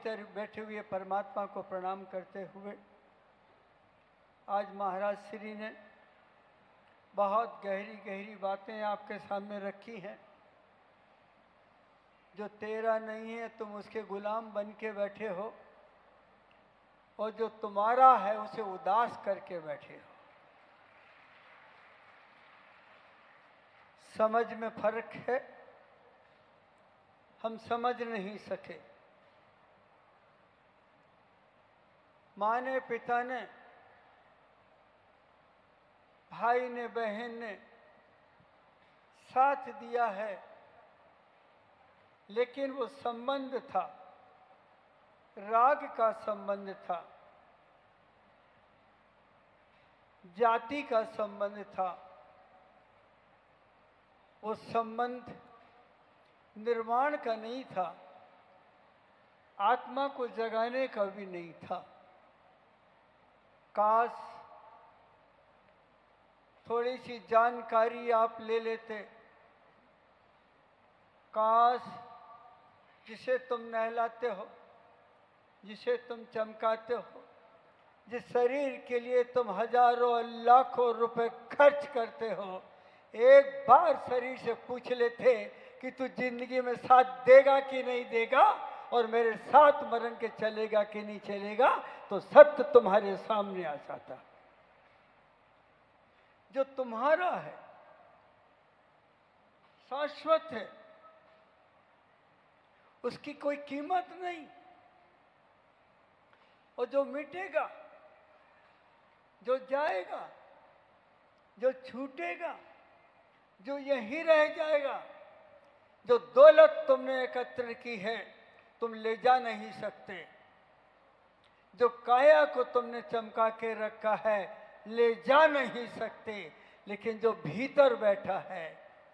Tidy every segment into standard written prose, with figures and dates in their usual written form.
भीतर बैठे हुए परमात्मा को प्रणाम करते हुए आज महाराज श्री ने बहुत गहरी गहरी बातें आपके सामने रखी हैं। जो तेरा नहीं है तुम उसके गुलाम बन के बैठे हो, और जो तुम्हारा है उसे उदास करके बैठे हो। समझ में फर्क है, हम समझ नहीं सके। माँ ने, पिता ने, भाई ने, बहन ने साथ दिया है, लेकिन वो संबंध था, राग का संबंध था, जाति का संबंध था। वो संबंध निर्माण का नहीं था, आत्मा को जगाने का भी नहीं था। काश थोड़ी सी जानकारी आप ले लेते। काश जिसे तुम नहलाते हो, जिसे तुम चमकाते हो, जिस शरीर के लिए तुम हजारों लाखों रुपए खर्च करते हो, एक बार शरीर से पूछ लेते कि तू जिंदगी में साथ देगा कि नहीं देगा, और मेरे साथ मरण के चलेगा कि नहीं चलेगा, तो सत्य तुम्हारे सामने आ जाता। जो तुम्हारा है शाश्वत है, उसकी कोई कीमत नहीं। और जो मिटेगा, जो जाएगा, जो छूटेगा, जो यहीं रह जाएगा, जो दौलत तुमने एकत्र की है तुम ले जा नहीं सकते। जो काया को तुमने चमका के रखा है ले जा नहीं सकते, लेकिन जो भीतर बैठा है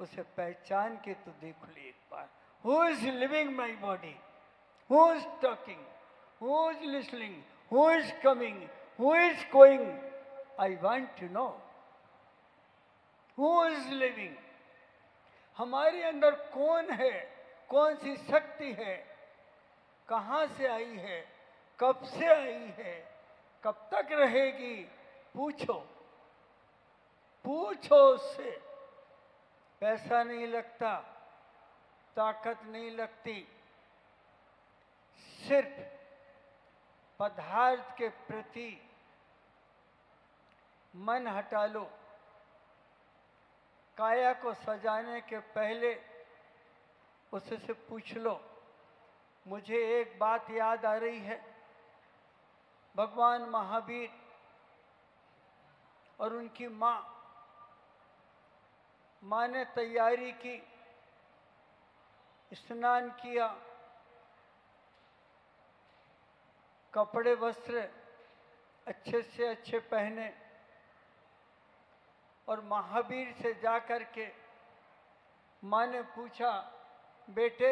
उसे पहचान के तो देख लो एक बार। Who is living my body, who is talking, who is listening, who is coming, who is going, I want to know who is living. हमारे अंदर कौन है, कौन सी शक्ति है, कहाँ से आई है, कब से आई है, कब तक रहेगी, पूछो, पूछो उससे। पैसा नहीं लगता, ताकत नहीं लगती, सिर्फ पदार्थ के प्रति मन हटा लो। काया को सजाने के पहले उससे पूछ लो। मुझे एक बात याद आ रही है, भगवान महावीर और उनकी माँ ने तैयारी की, स्नान किया, कपड़े वस्त्र अच्छे से अच्छे पहने, और महावीर से जाकर के माँ ने पूछा, बेटे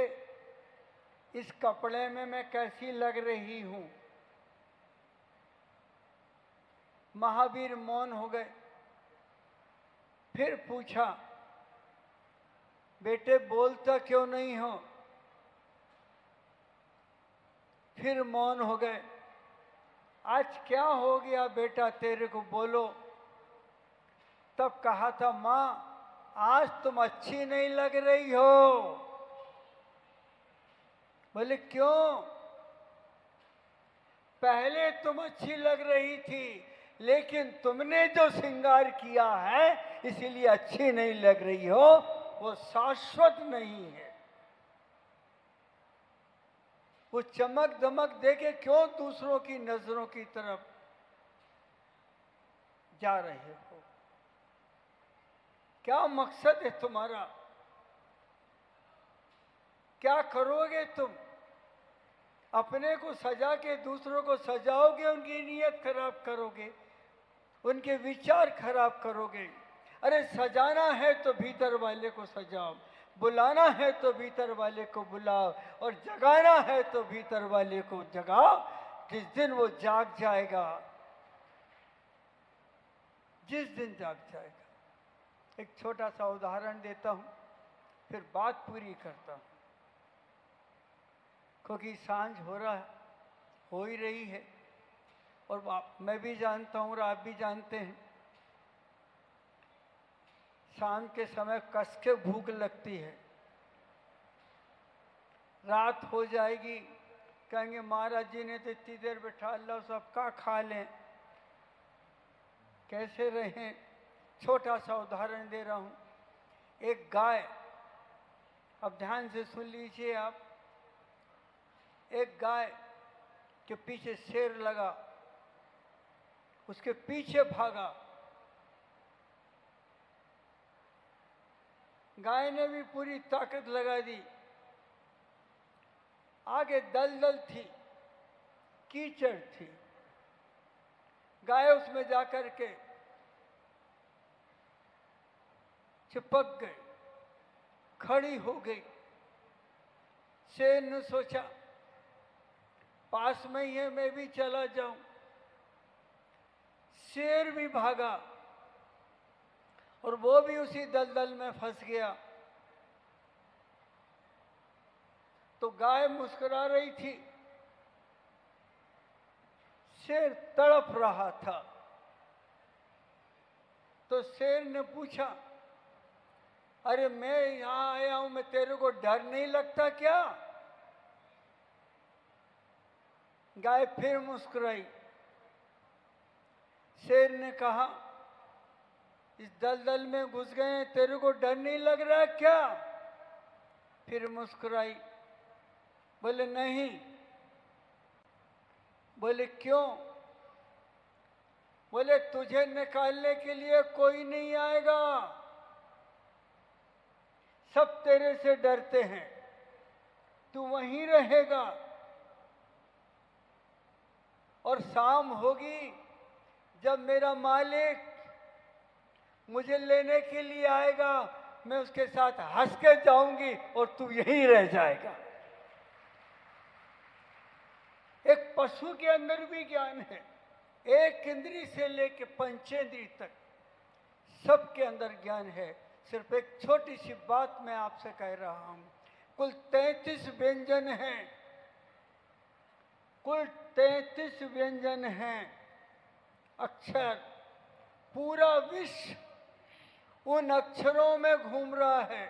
इस कपड़े में मैं कैसी लग रही हूं? महावीर मौन हो गए। फिर पूछा, बेटे बोलता क्यों नहीं हो? फिर मौन हो गए। आज क्या हो गया बेटा तेरे को, बोलो। तब कहा था, माँ आज तुम अच्छी नहीं लग रही हो। बोले क्यों? पहले तुम अच्छी लग रही थी, लेकिन तुमने जो श्रृंगार किया है इसीलिए अच्छी नहीं लग रही हो, वो शाश्वत नहीं है। वो चमक दमक देके क्यों दूसरों की नजरों की तरफ जा रहे हो? क्या मकसद है तुम्हारा? क्या करोगे तुम? अपने को सजा के दूसरों को सजाओगे, उनकी नीयत खराब करोगे, उनके विचार खराब करोगे। अरे सजाना है तो भीतर वाले को सजाओ, बुलाना है तो भीतर वाले को बुलाओ, और जगाना है तो भीतर वाले को जगाओ। जिस दिन वो जाग जाएगा, जिस दिन जाग जाएगा। एक छोटा सा उदाहरण देता हूं, फिर बात पूरी करता हूं, क्योंकि सांझ हो रहा है। हो ही रही है। और मैं भी जानता हूँ और आप भी जानते हैं, शाम के समय कस के भूख लगती है। रात हो जाएगी, कहेंगे महाराज जी ने तो इतनी देर बैठा लो, सबका खा लें, कैसे रहें। छोटा सा उदाहरण दे रहा हूं। एक गाय, अब ध्यान से सुन लीजिए आप, एक गाय के पीछे शेर लगा, उसके पीछे भागा। गाय ने भी पूरी ताकत लगा दी। आगे दलदल थी, कीचड़ थी। गाय उसमें जाकर के चिपक गई, खड़ी हो गई। शेर ने सोचा पास में ही है, मैं भी चला जाऊं। शेर भी भागा और वो भी उसी दलदल में फंस गया। तो गाय मुस्कुरा रही थी, शेर तड़प रहा था। तो शेर ने पूछा, अरे मैं यहां आया हूं, मैं तेरे को डर नहीं लगता क्या? गाय फिर मुस्कुराई। शेर ने कहा, इस दलदल में घुस गए, तेरे को डर नहीं लग रहा क्या? फिर मुस्कुराई। बोले नहीं। बोले क्यों? बोले तुझे निकालने के लिए कोई नहीं आएगा, सब तेरे से डरते हैं, तू वहीं रहेगा। और शाम होगी, जब मेरा मालिक मुझे लेने के लिए आएगा, मैं उसके साथ हंस के जाऊंगी और तू यहीं रह जाएगा। एक पशु के अंदर भी ज्ञान है। एक इंद्री से लेकर पंचेंद्री तक सबके अंदर ज्ञान है। सिर्फ एक छोटी सी बात मैं आपसे कह रहा हूं। कुल 33 व्यंजन हैं, कुल 33 व्यंजन हैं, अक्षर। पूरा विश्व उन अक्षरों में घूम रहा है।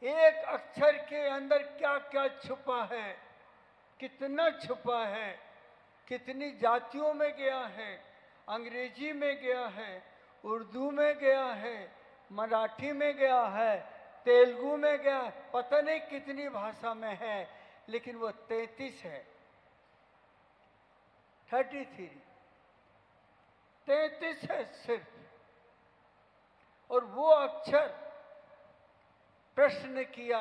एक अक्षर के अंदर क्या क्या छुपा है, कितना छुपा है, कितनी जातियों में गया है। अंग्रेजी में गया है, उर्दू में गया है, मराठी में गया है, तेलुगु में गया है, पता नहीं कितनी भाषा में है, लेकिन वो 33 है। 33 33 है सिर्फ। और वो अक्षर प्रश्न किया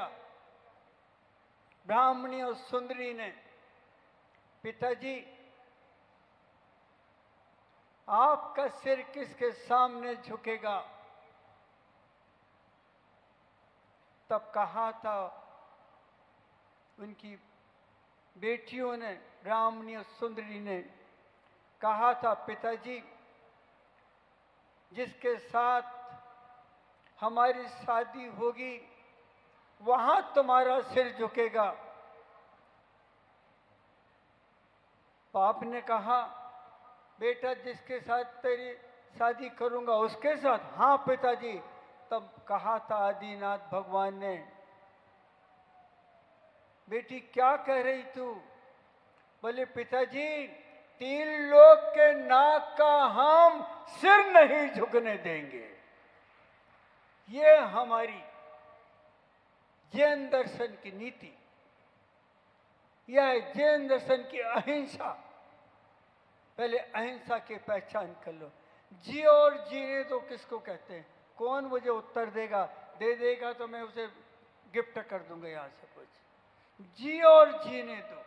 ब्राह्मणी और सुंदरी ने, पिताजी आपका सिर किसके सामने झुकेगा? तब कहा था उनकी बेटियों ने, ब्राह्मणी और सुंदरी ने कहा था, पिताजी जिसके साथ हमारी शादी होगी वहां तुम्हारा सिर झुकेगा। बाप ने कहा, बेटा जिसके साथ तेरी शादी करूंगा उसके साथ? हाँ पिताजी। तब कहा था आदिनाथ भगवान ने, बेटी क्या कह रही तू? बोले पिताजी 3 लोग के नाक का हम सिर नहीं झुकने देंगे। ये हमारी जैन दर्शन की नीति, यह है जैन दर्शन की अहिंसा। पहले अहिंसा की पहचान कर लो। जी और जीने तो किसको कहते हैं? कौन मुझे उत्तर देगा? दे देगा तो मैं उसे गिफ्ट कर दूंगा यहां से कुछ। जी और जीने दो,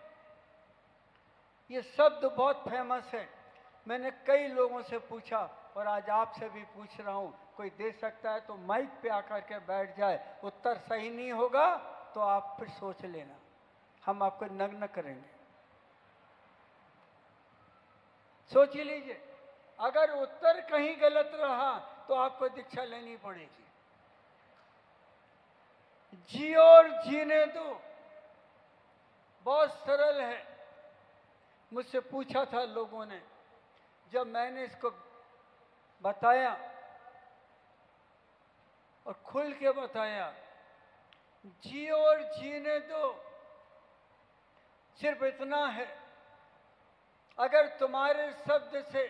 ये शब्द बहुत फेमस है। मैंने कई लोगों से पूछा और आज आपसे भी पूछ रहा हूं, कोई दे सकता है तो माइक पे आकर के बैठ जाए। उत्तर सही नहीं होगा तो आप फिर सोच लेना, हम आपको नग्न करेंगे। सोच लीजिए, अगर उत्तर कहीं गलत रहा तो आपको दीक्षा लेनी पड़ेगी। जी और जीने दो, बहुत सरल है। मुझसे पूछा था लोगों ने, जब मैंने इसको बताया और खुल के बताया, जियो और जीने दो, सिर्फ इतना है। अगर तुम्हारे शब्द से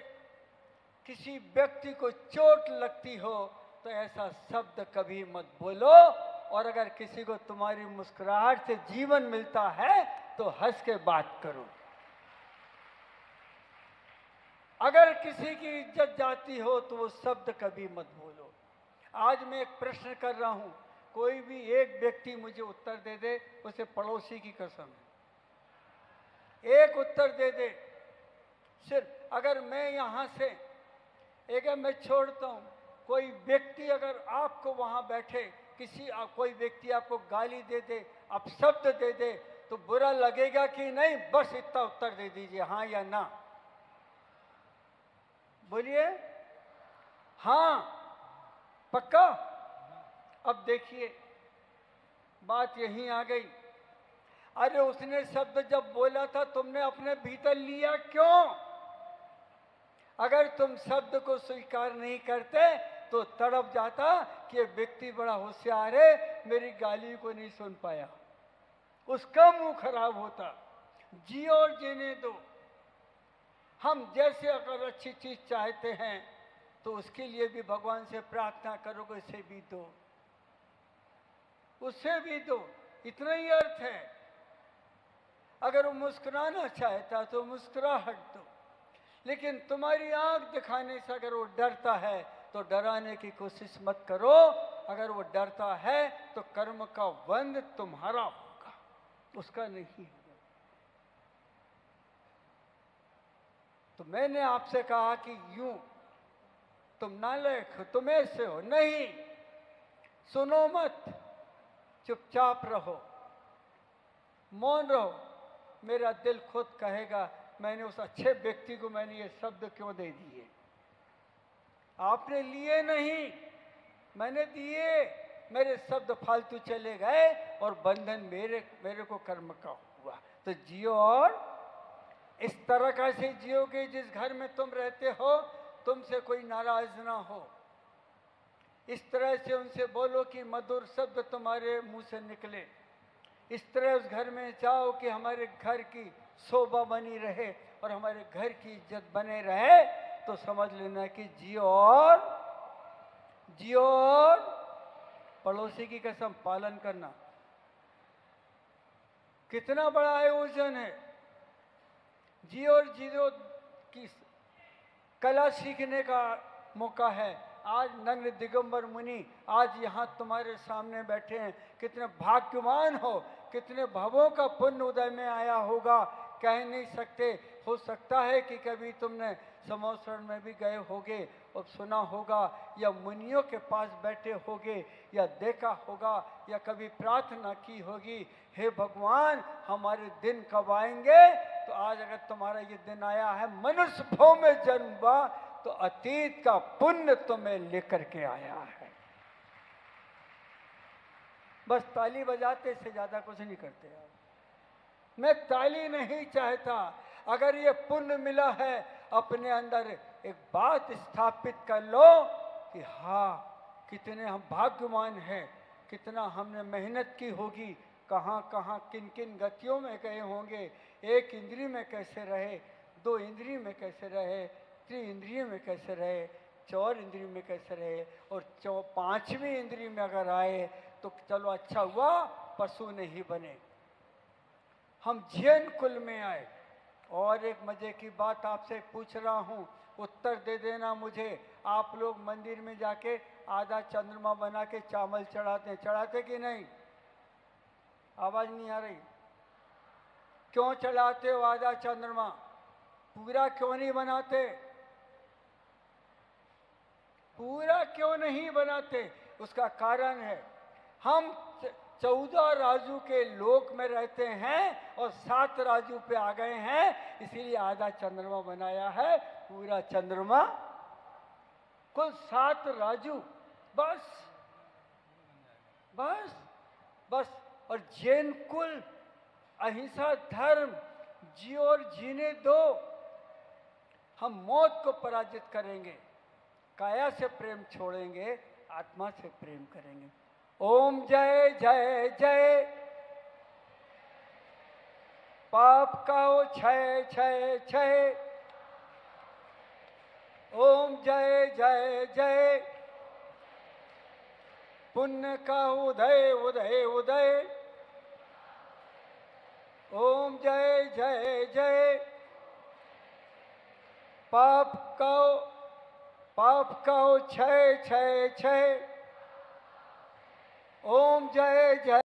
किसी व्यक्ति को चोट लगती हो तो ऐसा शब्द कभी मत बोलो, और अगर किसी को तुम्हारी मुस्कुराहट से जीवन मिलता है तो हंस के बात करो। अगर किसी की इज्जत जाती हो तो वो शब्द कभी मत बोलो। आज मैं एक प्रश्न कर रहा हूं, कोई भी एक व्यक्ति मुझे उत्तर दे दे, उसे पड़ोसी की कसम है, एक उत्तर दे दे सिर्फ। अगर मैं यहां से एक मैं छोड़ता हूं, कोई व्यक्ति अगर आपको वहां बैठे कोई व्यक्ति आपको गाली दे दे, अपशब्द दे दे, तो बुरा लगेगा कि नहीं? बस इतना उत्तर दे दीजिए, हाँ या ना। बोलिए हाँ, पक्का। अब देखिए बात यहीं आ गई। अरे उसने शब्द जब बोला था तुमने अपने भीतर लिया क्यों? अगर तुम शब्द को स्वीकार नहीं करते तो तड़प जाता कि ये व्यक्ति बड़ा होशियार है, मेरी गाली को नहीं सुन पाया, उसका मुंह खराब होता। जियो और जीने दो। हम जैसे अगर अच्छी चीज चाहते हैं तो उसके लिए भी भगवान से प्रार्थना करोगे, इसे भी दो, उसे भी दो, इतना ही अर्थ है। अगर वो मुस्कुराना चाहता तो मुस्कुराहट दो, लेकिन तुम्हारी आंख दिखाने से अगर वो डरता है तो डराने की कोशिश मत करो। अगर वो डरता है तो कर्म का बंध तुम्हारा होगा, उसका नहीं होगा। तो मैंने आपसे कहा कि यूं तुम नालायक हो, तुम ऐसे हो, नहीं, सुनो मत, चुपचाप रहो, मौन रहो। मेरा दिल खुद कहेगा मैंने उस अच्छे व्यक्ति को मैंने ये शब्द क्यों दे दिए। आपने लिए नहीं, मैंने दिए, मेरे शब्द फालतू चले गए और बंधन मेरे को कर्म का हुआ। तो जियो और इस तरह का से जियोगे जिस घर में तुम रहते हो तुमसे कोई नाराज ना हो। इस तरह से उनसे बोलो कि मधुर शब्द तुम्हारे मुंह से निकले। इस तरह उस घर में जाओ कि हमारे घर की शोभा बनी रहे और हमारे घर की इज्जत बने रहे। तो समझ लेना कि जियो और पड़ोसी की कसम पालन करना। कितना बड़ा आयोजन है। जियो और जियो की कला सीखने का मौका है। आज नग्न दिगंबर मुनि आज यहाँ तुम्हारे सामने बैठे हैं, कितने भाग्यवान हो, कितने भवों का पुण्य उदय में आया होगा, कह नहीं सकते। हो सकता है कि कभी तुमने समोसरण में भी गए होगे और सुना होगा, या मुनियों के पास बैठे होगे, या देखा होगा, या कभी प्रार्थना की होगी, हे भगवान हमारे दिन कब आएंगे। तो आज अगर तुम्हारा ये दिन आया है, मनुष्य भाव में जन्म हुआ, तो अतीत का पुण्य तुम्हें लेकर के आया है। बस ताली बजाते से ज्यादा कुछ नहीं करते आप। मैं ताली नहीं चाहता। अगर ये पुण्य मिला है, अपने अंदर एक बात स्थापित कर लो कि हाँ कितने हम भाग्यवान हैं, कितना हमने मेहनत की होगी, कहाँ कहाँ किन किन गतियों में गए होंगे, एक इंद्रिय में कैसे रहे, दो इंद्रिय में कैसे रहे, त्रि-इंद्रिय में कैसे रहे, चौर इंद्रिय में कैसे रहे, और पांचवी इंद्रिय में अगर आए तो चलो अच्छा हुआ पशु नहीं बने, हम जैन कुल में आए। और एक मजे की बात आपसे पूछ रहा हूँ, उत्तर दे देना मुझे। आप लोग मंदिर में जाके आधा चंद्रमा बना के चावल चढ़ाते कि नहीं? आवाज नहीं आ रही? क्यों चढ़ाते हो आधा चंद्रमा? पूरा क्यों नहीं बनाते? पूरा क्यों नहीं बनाते? उसका कारण है, हम 14 राजू के लोक में रहते हैं और 7 राजू पे आ गए हैं, इसीलिए आधा चंद्रमा बनाया है। पूरा चंद्रमा कुल 7 राजू, बस बस बस। और जैन कुल अहिंसा धर्म जियो और जीने दो। हम मौत को पराजित करेंगे, काया से प्रेम छोड़ेंगे, आत्मा से प्रेम करेंगे। ओम जय जय जय। पाप का हो क्षय क्षय क्षय। ओम जय जय जय। पुण्य का उदय उदय उदय। ओम जय जय जय। पाप का हो क्षय क्षय क्षय। ओम जय जय।